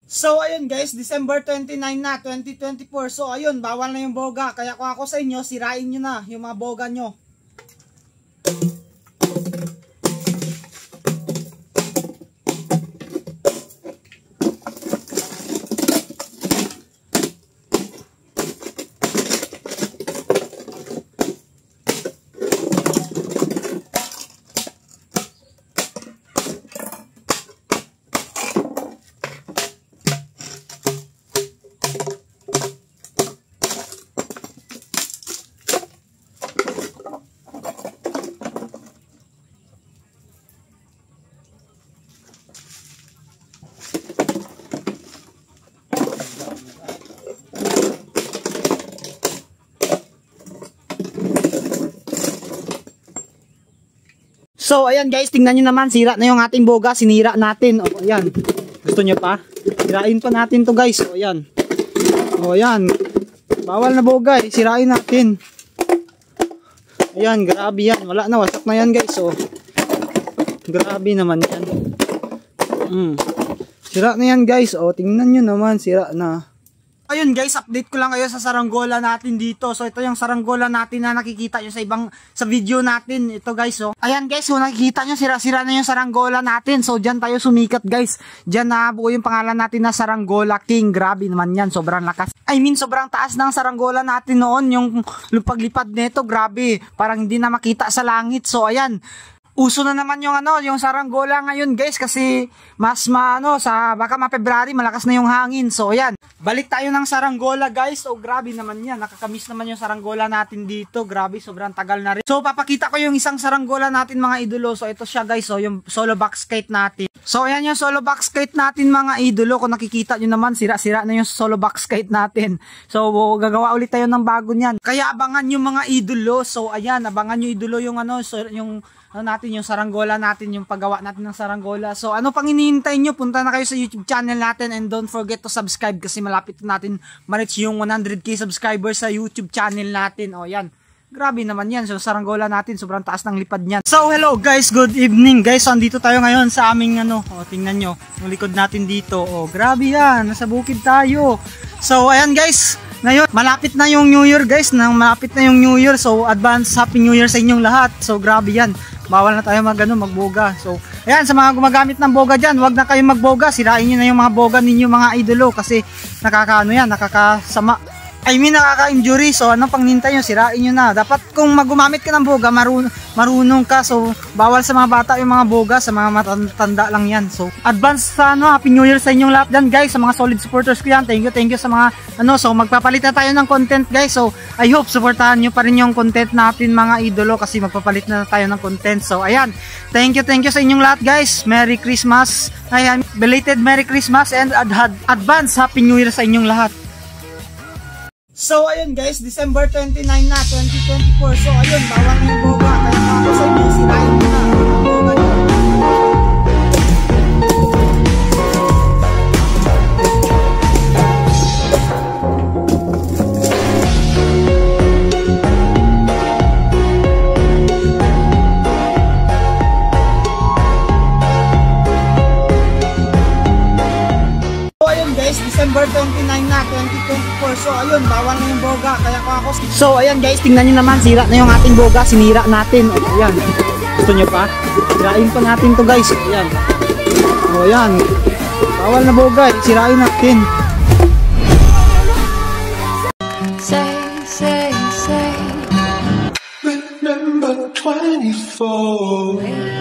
So ayun guys, December 29 na, 2024. So ayun, bawal na yung boga. Kaya kung ako sa inyo, sirain nyo na yung mga boga nyo. So ayan guys, tingnan nyo naman, sira na yung ating boga, sinira natin. O ayan, gusto nyo pa? Sirain pa natin to guys. O ayan, o ayan, bawal na boga eh, sirain natin. Ayan, grabe yan, wala na, wasak na yan guys. O grabe naman yan. Sira na yan guys. O tingnan nyo naman, sira na. Ayun guys, update ko lang kayo sa saranggola natin dito. So ito yung saranggola natin na nakikita nyo sa video natin. Ito guys, oh. Ayan guys, so nakikita nyo, sira-sira na yung saranggola natin. So dyan tayo sumikat guys. Dyan nabuo yung pangalan natin na Saranggola King. Grabe naman yan, sobrang lakas. Sobrang taas ng saranggola natin noon. Yung paglipad nito, grabe. Parang hindi na makita sa langit. So ayan, uso na naman yung yung saranggola ngayon guys, kasi mas baka February malakas na yung hangin. So ayan, balik tayo ng saranggola guys. So grabe naman yan, nakakamiss naman yung saranggola natin dito. Grabe, sobrang tagal na rin. So papakita ko yung isang saranggola natin mga idolo. So ito siya guys, so yung solo box kite natin. So ayan yung solo box kite natin mga idolo. Kung nakikita nyo naman, sira-sira na yung solo box kite natin. So gagawa ulit tayo ng bago nyan. Kaya abangan yung mga idolo. So ayan, abangan nyo idolo yung yung saranggola natin, yung paggawa natin ng saranggola. So ano pang hinihintay nyo? Punta na kayo sa YouTube channel natin and don't forget to subscribe kasi malapit natin ma-reach yung 100k subscribers sa YouTube channel natin. O yan, grabe naman yan. So saranggola natin, sobrang taas ng lipad niyan. So hello guys, good evening guys. So andito tayo ngayon sa aming tingnan nyo, yung likod natin dito. O grabe yan, nasa bukid tayo. So ayan guys, ngayon malapit na yung New Year guys, malapit na yung New Year. So advance Happy New Year sa inyong lahat. So grabe yan, bawal na tayo magboga. So ayan, sa mga gumagamit ng boga dyan, wag na kayong magboga. Sirain nyo na yung mga boga ninyo mga idolo, kasi nakakasama, nakaka-injury. So anong panghintay nyo? Sirain nyo na. Dapat kung gumamit ka ng boga, marunong ka. So bawal sa mga bata yung mga boga, sa mga matanda lang yan. So advance Happy New Year sa inyong lahat dyan guys, sa mga solid supporters ko yan. Thank you sa mga so magpapalit na tayo ng content guys. So I hope supportahan nyo pa rin yung content natin mga idolo, kasi magpapalit na tayo ng content. So ayan, thank you sa inyong lahat guys. Merry Christmas. Ayan, belated Merry Christmas and advance Happy New Year sa inyong lahat. So ayun guys, December 29 na, 2024. So ayun, bawal na yung boga. Kaya ako sa inyo, sirain nyo na yung boga nyo. December 29 na, 2024. So ayun, bawal na yung boga. Kaya so ayan guys, tingnan nyo naman, sira na yung ating boga, sinira natin. O ayan, gusto nyo pa? Sirain pa natin to guys. Ayan, o ayan, bawal na boga, sirain natin. Say, remember 24.